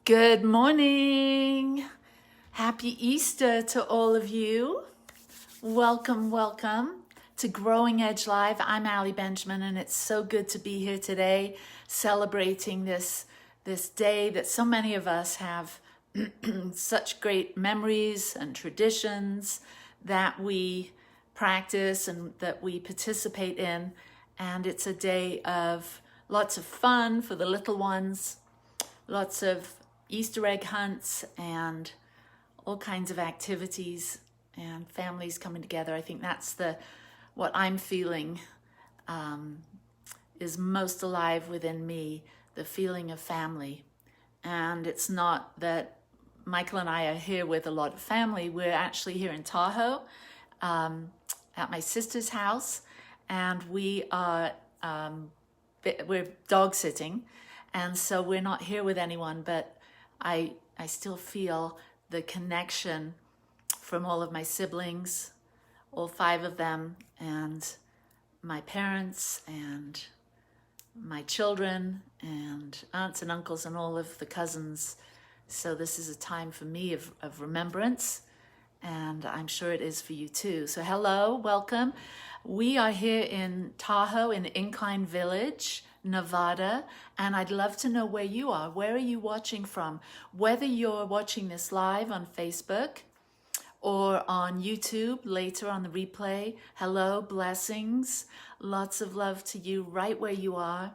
Good morning. Happy Easter to all of you. Welcome, welcome to Growing Edge Live. I'm Allie Benjamin, and it's so good to be here today celebrating this day that so many of us have such great memories and traditions that we practice and that we participate in. And it's a day of lots of fun for the little ones, lots of Easter egg hunts and all kinds of activities and families coming together. I think that's what I'm feeling is most alive within me, the feeling of family. And it's not that Michael and I are here with a lot of family. We're actually here in Tahoe at my sister's house, and we're dog sitting. And so we're not here with anyone, but I still feel the connection from all of my siblings, all 5 of them, and my parents, and my children, and aunts and uncles, and all of the cousins. So this is a time for me of remembrance, and I'm sure it is for you too. So hello, welcome. We are here in Tahoe in Incline Village, Nevada, and I'd love to know where you are. Where are you watching from? Whether you're watching this live on Facebook or on YouTube later on the replay, hello, blessings, lots of love to you right where you are.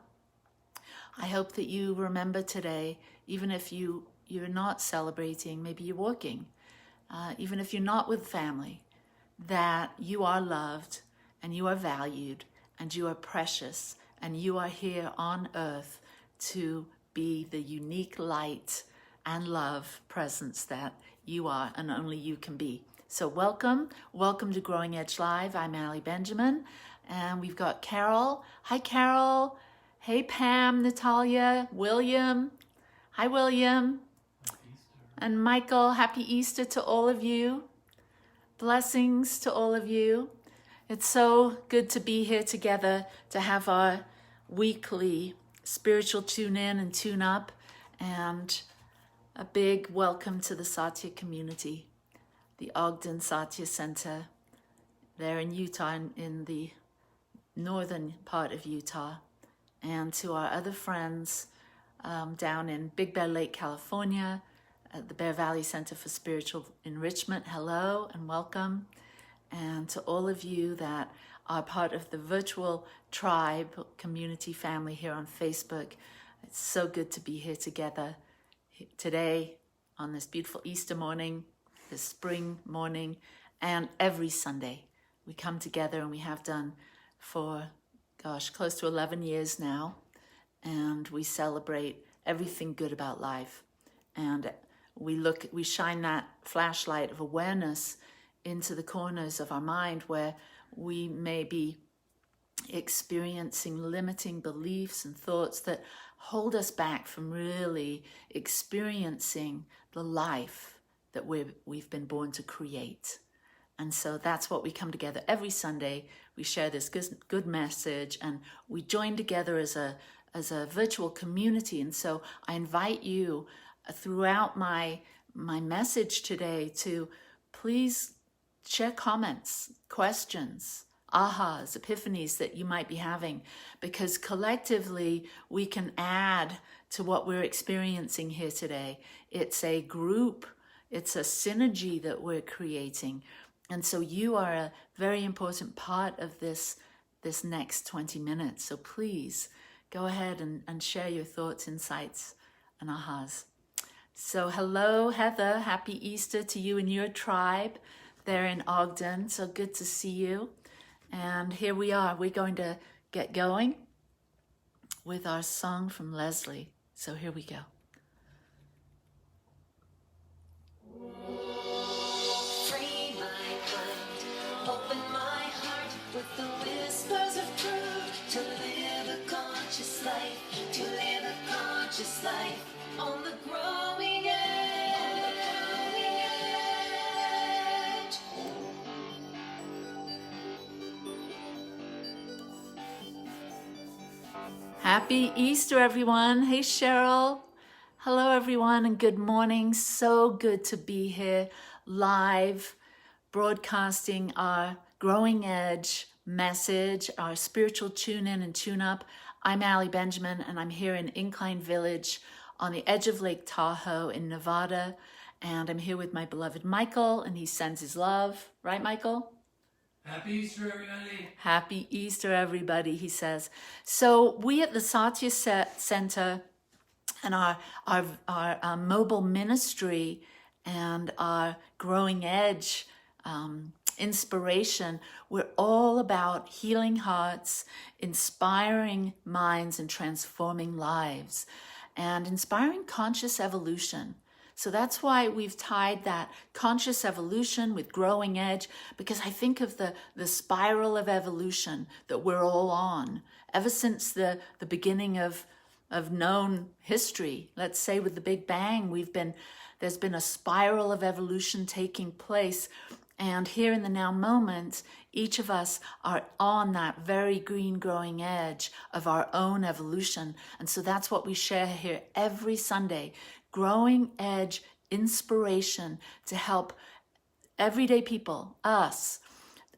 I hope that you remember today, even if you're not celebrating, maybe you're working, even if you're not with family, that you are loved and you are valued and you are precious. And you are here on earth to be the unique light and love presence that you are and only you can be. So welcome to Growing Edge Live. I'm Allie Benjamin, and we've got Carol. Hi, Carol. Hey, Pam, Natalia, William. Hi, William. And Michael, happy Easter to all of you. Blessings to all of you. It's so good to be here together to have our weekly spiritual tune in and tune up, and a big welcome to the Satya community, the Ogden Satya Center there in Utah, in the northern part of Utah, and to our other friends down in Big Bear Lake, California, at the Bear Valley Center for Spiritual Enrichment. Hello and welcome. And to all of you that are part of the virtual tribe community family here on Facebook, it's so good to be here together today on this beautiful Easter morning, this spring morning, and every Sunday. We come together, and we have done for, close to 11 years now, and we celebrate everything good about life. And we shine that flashlight of awareness into the corners of our mind where we may be experiencing limiting beliefs and thoughts that hold us back from really experiencing the life that we've been born to create. And so that's what we come together every Sunday. We share this good message, and we join together as a virtual community. And so I invite you throughout my message today to please share comments, questions, ahas, epiphanies that you might be having, because collectively we can add to what we're experiencing here today. It's a group, it's a synergy that we're creating. And so you are a very important part of this next 20 minutes. So please go ahead and share your thoughts, insights, and ahas. So hello, Heather. Happy Easter to you and your tribe there in Ogden. So good to see you. And here we are. We're going to get going with our song from Leslie. So here we go. Free my mind, open my heart with the whispers of truth, to live a conscious life, to live a conscious life on the growing edge. Happy Easter, everyone. Hey, Cheryl. Hello, everyone, and good morning. So good to be here live, broadcasting our growing edge message, our spiritual tune in and tune up. I'm Allie Benjamin, and I'm here in Incline Village on the edge of Lake Tahoe in Nevada. And I'm here with my beloved Michael, and he sends his love. Right, Michael? Happy Easter, everybody. Happy Easter, everybody, he says. So we at the Satya Center and our mobile ministry and our growing edge inspiration, we're all about healing hearts, inspiring minds, and transforming lives, and inspiring conscious evolution. So that's why we've tied that conscious evolution with growing edge, because I think of the spiral of evolution that we're all on ever since the beginning of known history. Let's say with the Big Bang, there's been a spiral of evolution taking place. And here in the now moment, each of us are on that very green growing edge of our own evolution. And so that's what we share here every Sunday, growing edge inspiration to help everyday people, us,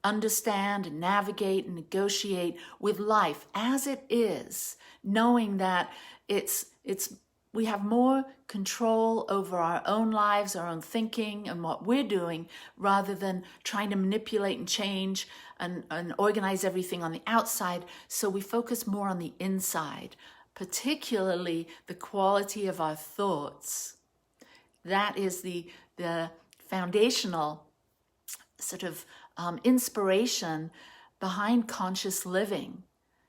understand and navigate and negotiate with life as it is, knowing that we have more control over our own lives, our own thinking, and what we're doing, rather than trying to manipulate and change and organize everything on the outside. So we focus more on the inside, particularly the quality of our thoughts. That is the foundational sort of inspiration behind conscious living,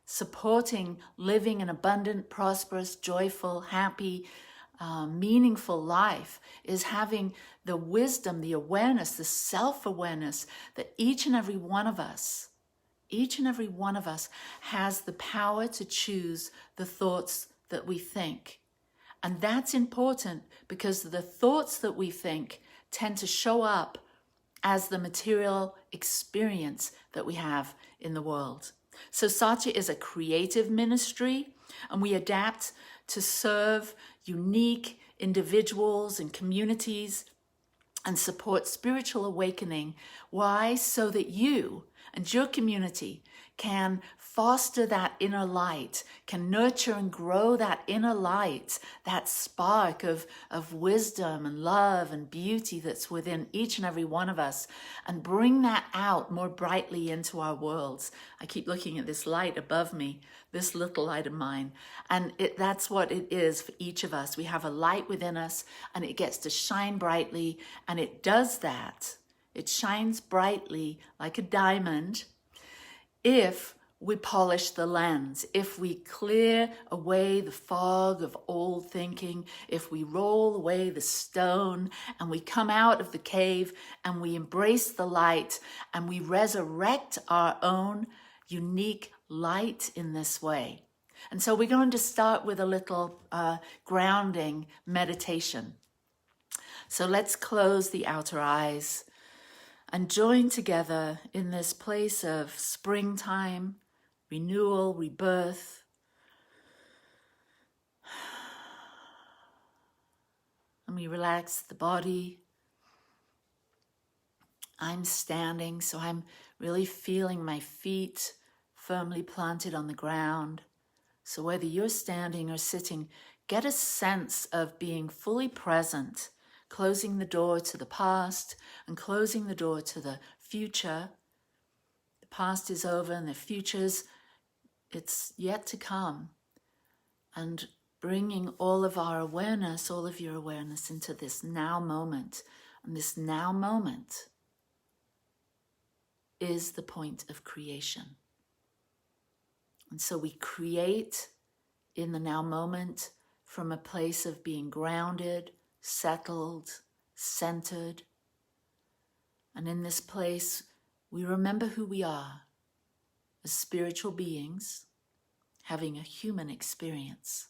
supporting living an abundant, prosperous, joyful, happy, meaningful life, is having the wisdom, the awareness, the self-awareness that each and every one of us has the power to choose the thoughts that we think. And that's important because the thoughts that we think tend to show up as the material experience that we have in the world. So Satya is a creative ministry, and we adapt to serve unique individuals and communities and support spiritual awakening. Why? So that you and your community can foster that inner light, can nurture and grow that inner light, that spark of wisdom and love and beauty that's within each and every one of us, and bring that out more brightly into our worlds. I keep looking at this light above me, this little light of mine, and that's what it is for each of us. We have a light within us, and it gets to shine brightly, and it does that. It shines brightly like a diamond if we polish the lens, if we clear away the fog of old thinking, if we roll away the stone and we come out of the cave and we embrace the light and we resurrect our own unique light in this way. And so we're going to start with a little grounding meditation. So let's close the outer eyes and join together in this place of springtime, renewal, rebirth. And we relax the body. I'm standing, so I'm really feeling my feet firmly planted on the ground. So whether you're standing or sitting, get a sense of being fully present, closing the door to the past and closing the door to the future. The past is over and the future's it's yet to come. And bringing all of our awareness, all of your awareness into this now moment. And this now moment is the point of creation. And so we create in the now moment from a place of being grounded, settled, centered. And in this place, we remember who we are as spiritual beings having a human experience.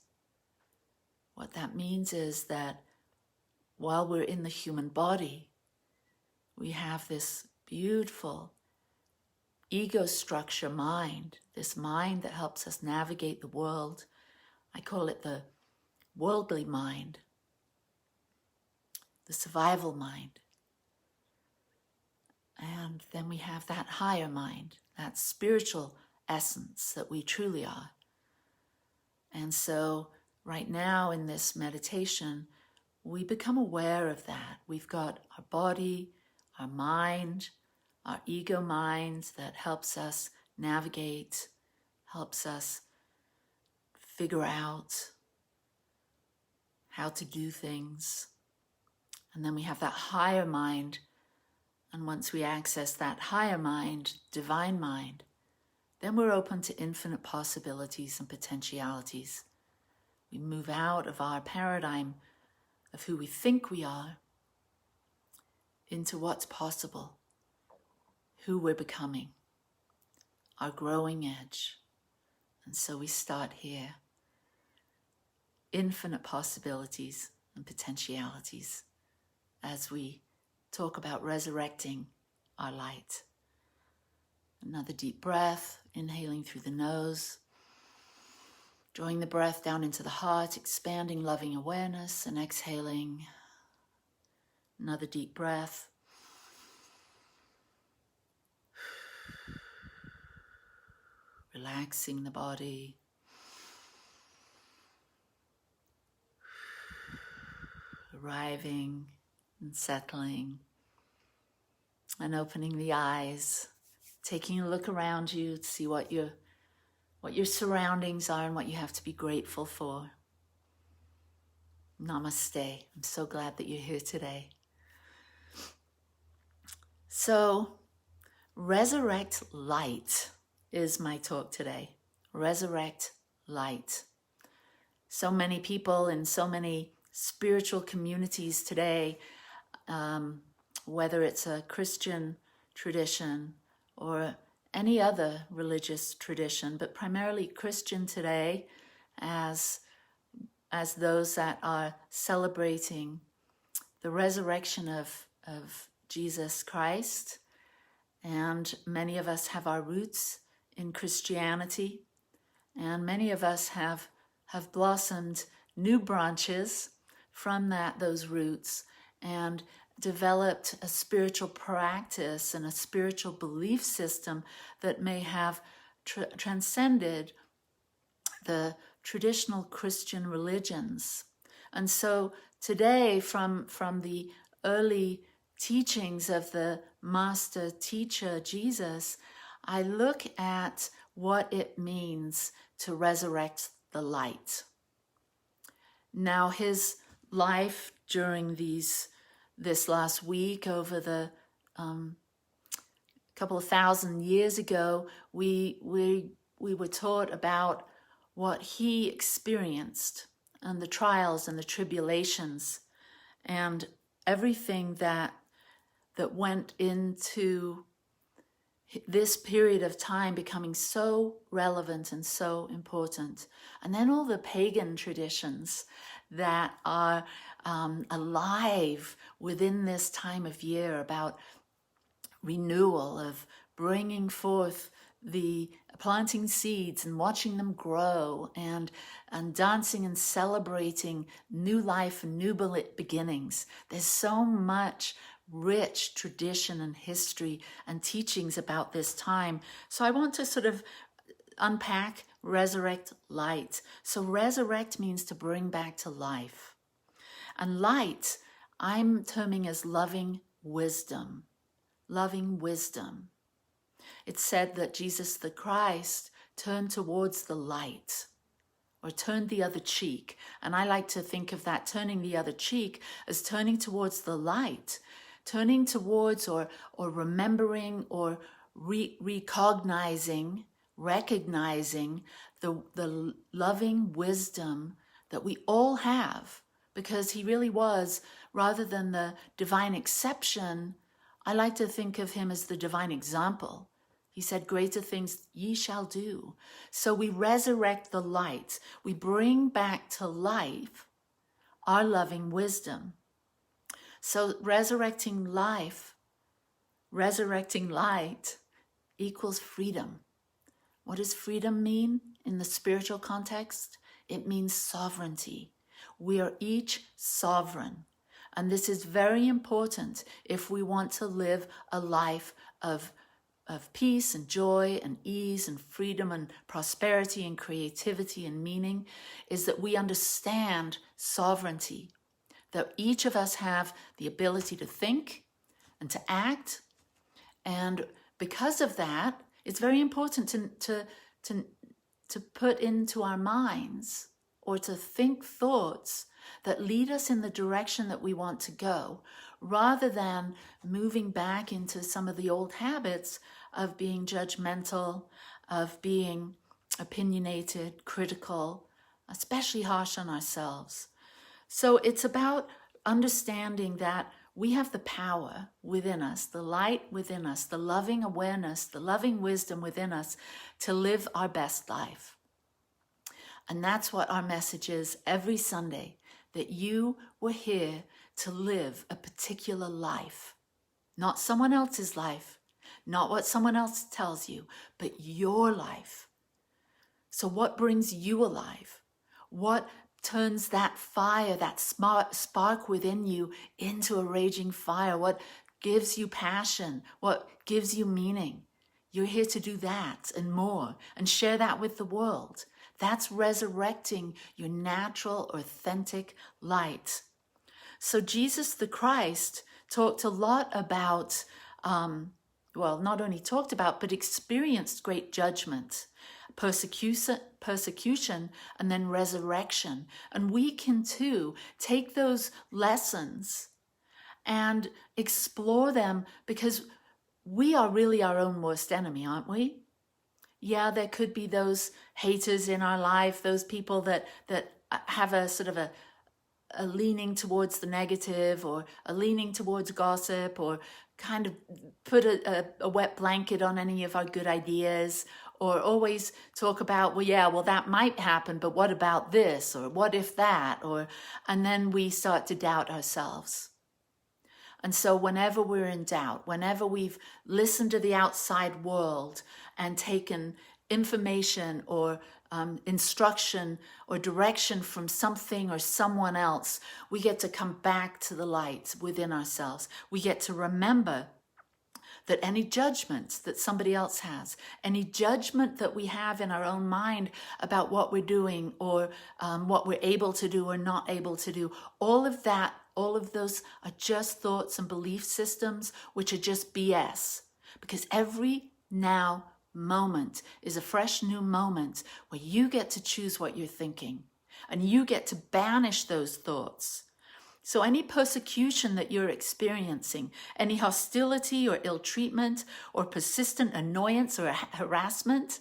What that means is that while we're in the human body, we have this beautiful ego structure mind, this mind that helps us navigate the world. I call it the worldly mind, the survival mind. And then we have that higher mind, that spiritual essence that we truly are. And so right now in this meditation, we become aware of that. We've got our body, our mind, our ego mind that helps us navigate, helps us figure out how to do things. And then we have that higher mind. And once we access that higher mind, divine mind, then we're open to infinite possibilities and potentialities. We move out of our paradigm of who we think we are into what's possible, who we're becoming, our growing edge. And so we start here. Infinite possibilities and potentialities as we talk about resurrecting our light. Another deep breath, inhaling through the nose, drawing the breath down into the heart, expanding loving awareness, and exhaling. Another deep breath. Relaxing the body. Arriving and settling and opening the eyes, taking a look around you to see what your surroundings are and what you have to be grateful for. Namaste. I'm so glad that you're here today. So, Resurrect Light is my talk today. Resurrect Light. So many people in so many spiritual communities today, whether it's a Christian tradition or any other religious tradition, but primarily Christian today, as those that are celebrating the resurrection of Jesus Christ. And many of us have our roots in Christianity, and many of us have blossomed new branches from those roots and developed a spiritual practice and a spiritual belief system that may have transcended the traditional Christian religions. And so today, from the early teachings of the master teacher Jesus, I look at what it means to resurrect the light. Now, his life during this last week, over the couple of thousand years ago, we were taught about what he experienced and the trials and the tribulations and everything that went into this period of time becoming so relevant and so important. And then all the pagan traditions that are alive within this time of year about renewal, of bringing forth planting seeds and watching them grow, and dancing and celebrating new life and new beginnings. There's so much rich tradition and history and teachings about this time. So I want to sort of unpack Resurrect Light. So resurrect means to bring back to life. And light, I'm terming as loving wisdom. Loving wisdom. It's said that Jesus the Christ turned towards the light, or turned the other cheek. And I like to think of that turning the other cheek as turning towards the light, turning towards or remembering or recognizing the loving wisdom that we all have, because he really was, rather than the divine exception, I like to think of him as the divine example. He said, greater things ye shall do. So we resurrect the light. We bring back to life our loving wisdom. So resurrecting light equals freedom. What does freedom mean in the spiritual context? It means sovereignty. We are each sovereign. And this is very important if we want to live a life of peace and joy and ease and freedom and prosperity and creativity and meaning, is that we understand sovereignty, that each of us have the ability to think and to act. And because of that, it's very important to put into our minds or to think thoughts that lead us in the direction that we want to go, rather than moving back into some of the old habits of being judgmental, of being opinionated, critical, especially harsh on ourselves. So it's about understanding that we have the power within us, the light within us, the loving awareness, the loving wisdom within us to live our best life. And that's what our message is every Sunday, that you were here to live a particular life, not someone else's life, not what someone else tells you, but your life. So what brings you alive? What turns that fire, that spark within you into a raging fire? What gives you passion? What gives you meaning? You're here to do that and more, and share that with the world. That's resurrecting your natural, authentic light. So Jesus the Christ talked a lot about, not only talked about, but experienced great judgment, persecution, and then resurrection. And we can too take those lessons and explore them, because we are really our own worst enemy, aren't we? Yeah, there could be those haters in our life, those people that have a sort of a leaning towards the negative, or a leaning towards gossip, or kind of put a wet blanket on any of our good ideas, or always talk about, that might happen, but what about this, or what if that, and then we start to doubt ourselves. And so whenever we're in doubt, whenever we've listened to the outside world and taken information or instruction or direction from something or someone else, we get to come back to the light within ourselves. We get to remember that any judgments that somebody else has, any judgment that we have in our own mind about what we're doing, or what we're able to do or not able to do, all of that, all of those are just thoughts and belief systems, which are just BS. Because every now moment is a fresh new moment where you get to choose what you're thinking, and you get to banish those thoughts. So any persecution that you're experiencing, any hostility or ill treatment or persistent annoyance or harassment,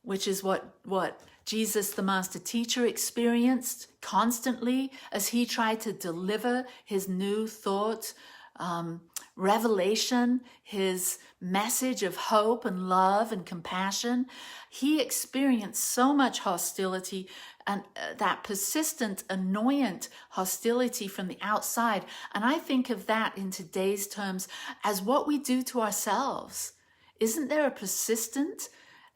which is what Jesus, the master teacher, experienced constantly as he tried to deliver his new thought, revelation, his message of hope and love and compassion. He experienced so much hostility, and that persistent, annoyant hostility from the outside. And I think of that in today's terms as what we do to ourselves. Isn't there a persistent,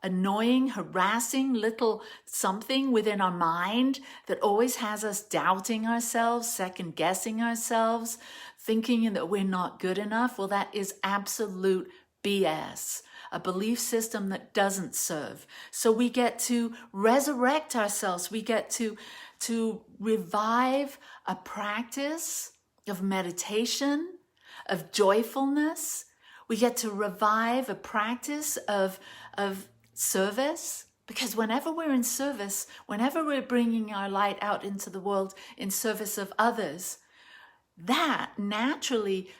annoying, harassing little something within our mind that always has us doubting ourselves, second guessing ourselves, thinking that we're not good enough? Well, that is absolute BS, a belief system that doesn't serve. So we get to resurrect ourselves. We get to revive a practice of meditation, of joyfulness. We get to revive a practice of service, because whenever we're in service, whenever we're bringing our light out into the world in service of others, that naturally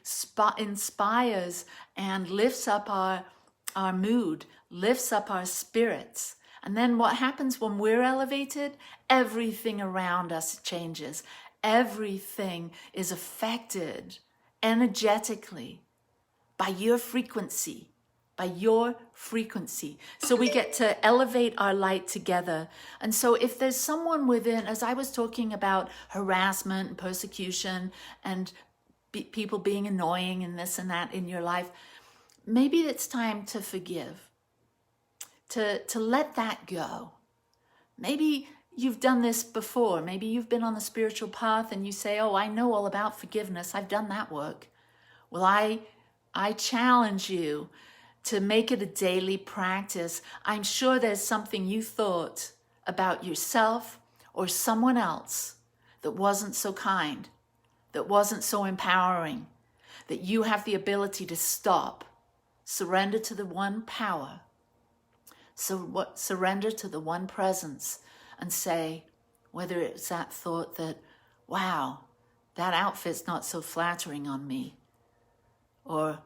inspires and lifts up our mood, lifts up our spirits. And then what happens when we're elevated? Everything around us changes. Everything is affected energetically by your frequency. So we get to elevate our light together. And so if there's someone within, as I was talking about harassment and persecution and people being annoying and this and that in your life, maybe it's time to forgive, to let that go. Maybe you've done this before. Maybe you've been on the spiritual path and you say, oh, I know all about forgiveness. I've done that work. Well, I challenge you to make it a daily practice. I'm sure there's something you thought about yourself or someone else that wasn't so kind, that wasn't so empowering, that you have the ability to stop, surrender to the one power, surrender to the one presence, and say, whether it's that thought that, wow, that outfit's not so flattering on me, or,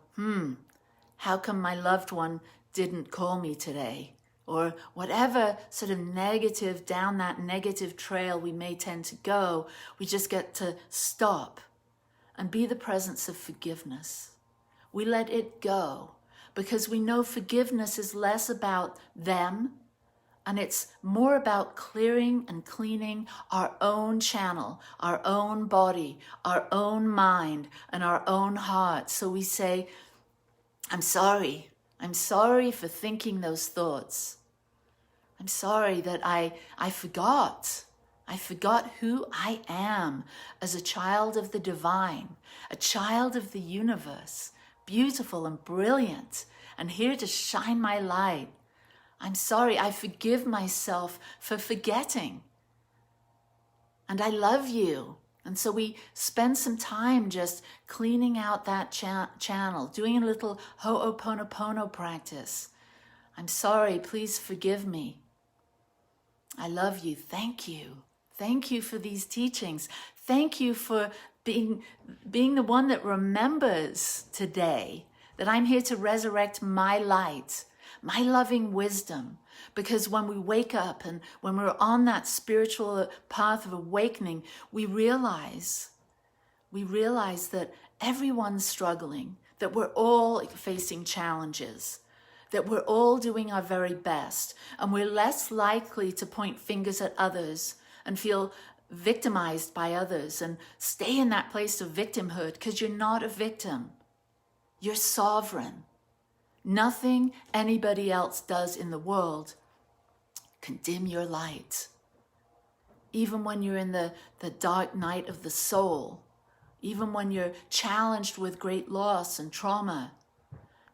how come my loved one didn't call me today? Or whatever sort of negative, down that negative trail we may tend to go, we just get to stop and be the presence of forgiveness. We let it go because we know forgiveness is less about them and it's more about clearing and cleaning our own channel, our own body, our own mind, and our own heart. So we say, I'm sorry. I'm sorry for thinking those thoughts. I'm sorry that I forgot. I forgot who I am as a child of the divine, a child of the universe, beautiful and brilliant, and here to shine my light. I'm sorry. I forgive myself for forgetting. And I love you. And so we spend some time just cleaning out that channel, doing a little ho'oponopono practice. I'm sorry, please forgive me. I love you. Thank you. Thank you for these teachings. Thank you for being the one that remembers today that I'm here to resurrect my light, my loving wisdom. Because when we wake up and when we're on that spiritual path of awakening, we realize that everyone's struggling, that we're all facing challenges, that we're all doing our very best, and we're less likely to point fingers at others and feel victimized by others and stay in that place of victimhood, because you're not a victim. You're sovereign. Nothing anybody else does in the world can dim your light. Even when you're in the dark night of the soul, even when you're challenged with great loss and trauma,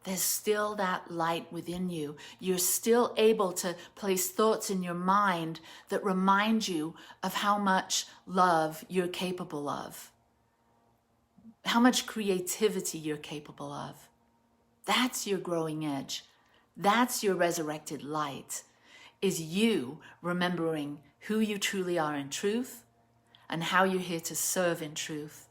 there's still that light within you. You're still able to place thoughts in your mind that remind you of how much love you're capable of, how much creativity you're capable of. That's your growing edge. That's your resurrected light, is you remembering who you truly are in truth and how you're here to serve in truth.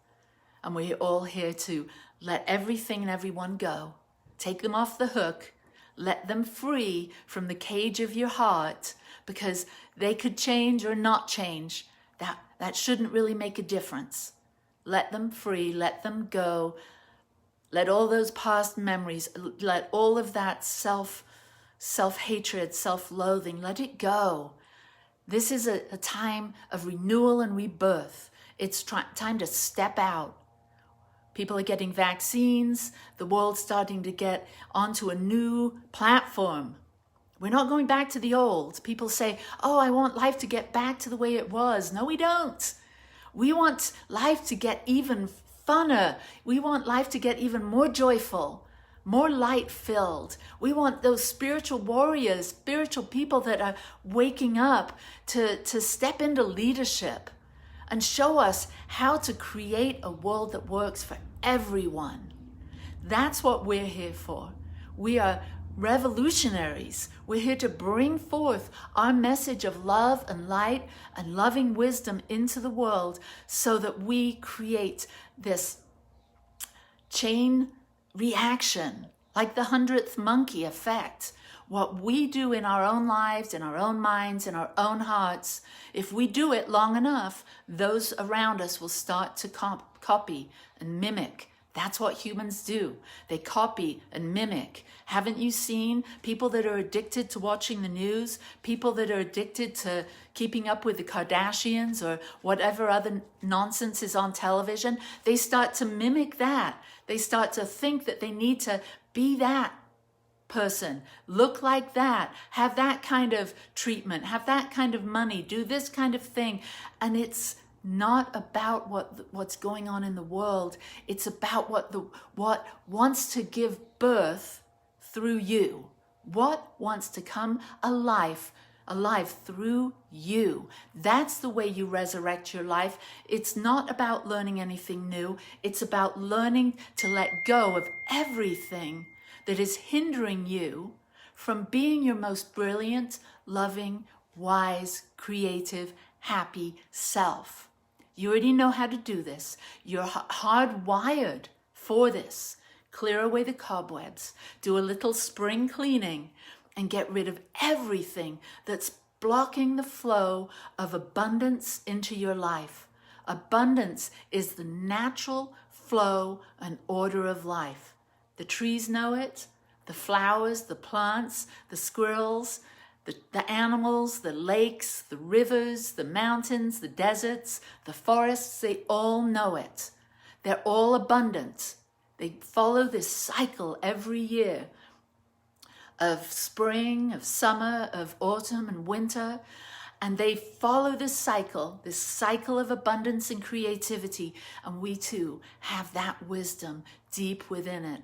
And we're all here to let everything and everyone go. Take them off the hook. Let them free from the cage of your heart, because they could change or not change. That shouldn't really make a difference. Let them free. Let them go. Let all those past memories, let all of that self-hatred, self-loathing, let it go. This is a time of renewal and rebirth. It's time to step out. People are getting vaccines. The world's starting to get onto a new platform. We're not going back to the old. People say, oh, I want life to get back to the way it was. No, we don't. We want life to get even funner. We want life to get even more joyful, more light-filled. We want those spiritual warriors, spiritual people that are waking up to step into leadership and show us how to create a world that works for everyone. That's what we're here for. We are revolutionaries. We're here to bring forth our message of love and light and loving wisdom into the world so that we create this chain reaction, like the 100th monkey effect. What we do in our own lives, in our own minds, in our own hearts, if we do it long enough, those around us will start to copy and mimic. That's what humans do. They copy and mimic. Haven't you seen people that are addicted to watching the news, people that are addicted to keeping up with the Kardashians or whatever other nonsense is on television? They start to mimic that. They start to think that they need to be that. person, look like that, have that kind of treatment, have that kind of money, do this kind of thing. And it's not about what's going on in the world. It's about what wants to give birth through you. What wants to come alive through you. That's the way you resurrect your life. It's not about learning anything new. It's about learning to let go of everything that is hindering you from being your most brilliant, loving, wise, creative, happy self. You already know how to do this. You're hardwired for this. Clear away the cobwebs. Do a little spring cleaning and get rid of everything that's blocking the flow of abundance into your life. Abundance is the natural flow and order of life. The trees know it, the flowers, the plants, the squirrels, the animals, the lakes, the rivers, the mountains, the deserts, the forests, they all know it. They're all abundant. They follow this cycle every year of spring, of summer, of autumn and winter. And they follow this cycle of abundance and creativity. And we too have that wisdom deep within it,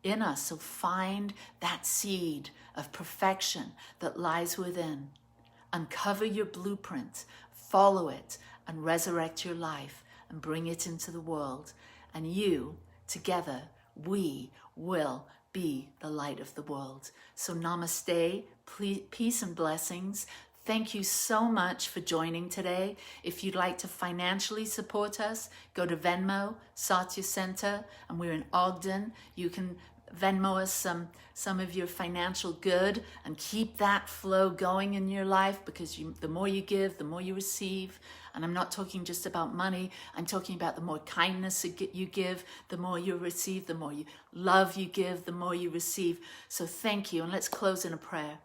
in us. So find that seed of perfection that lies within. Uncover your blueprint, follow it, and resurrect your life and bring it into the world. And you, together, we will be the light of the world. So namaste, peace and blessings. Thank you so much for joining today. If you'd like to financially support us, go to Venmo, Satya Center, and we're in Ogden. You can Venmo us some of your financial good and keep that flow going in your life, because the more you give, the more you receive. And I'm not talking just about money. I'm talking about the more kindness you give, the more you receive, the more love you give, the more you receive. So thank you. And let's close in a prayer.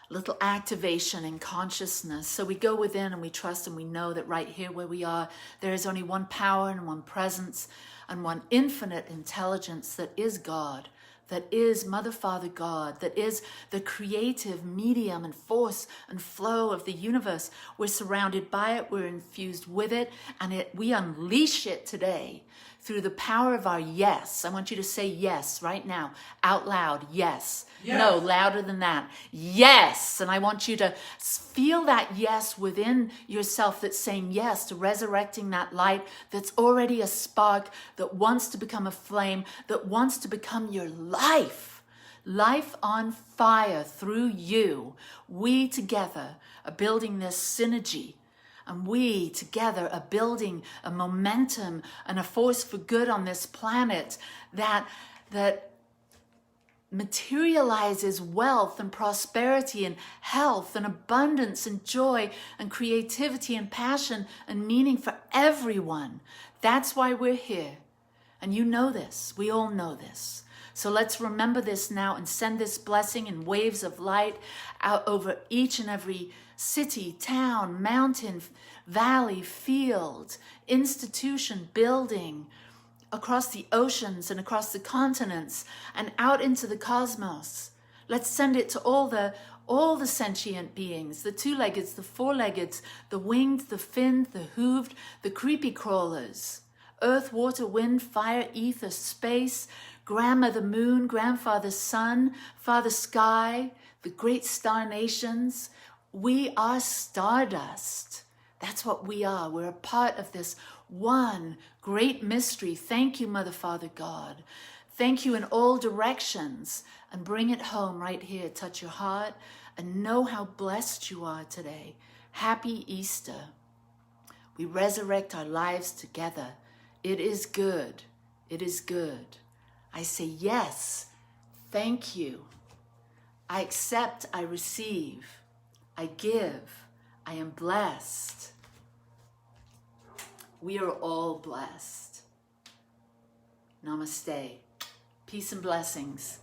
Little activation in consciousness. So we go within and we trust and we know that right here where we are, there is only one power and one presence and one infinite intelligence that is God, that is Mother, Father, God, that is the creative medium and force and flow of the universe. We're surrounded by it, we're infused with it, and we unleash it today through the power of our yes. I want you to say yes right now, out loud, yes. Yes. No, louder than that. Yes. And I want you to feel that yes within yourself that's saying yes to resurrecting that light that's already a spark, that wants to become a flame, that wants to become your life. Life on fire through you. We together are building this synergy. And we together are building a momentum and a force for good on this planet that materializes wealth and prosperity and health and abundance and joy and creativity and passion and meaning for everyone. That's why we're here. And you know this. We all know this. So let's remember this now and send this blessing in waves of light out over each and every city, town, mountain, valley, field, institution, building, across the oceans and across the continents and out into the cosmos. Let's send it to all the sentient beings, the two-leggeds, the four-leggeds, the winged, the finned, the hooved, the creepy crawlers, earth, water, wind, fire, ether, space, grandma the moon, grandfather sun, father sky, the great star nations. We are stardust. That's what we are. We're a part of this one great mystery. Thank you, Mother, Father, God. Thank you in all directions. And bring it home right here. Touch your heart and know how blessed you are today. Happy Easter. We resurrect our lives together. It is good. It is good. I say yes. Thank you. I accept. I receive. I give. I am blessed. We are all blessed. Namaste. Peace and blessings.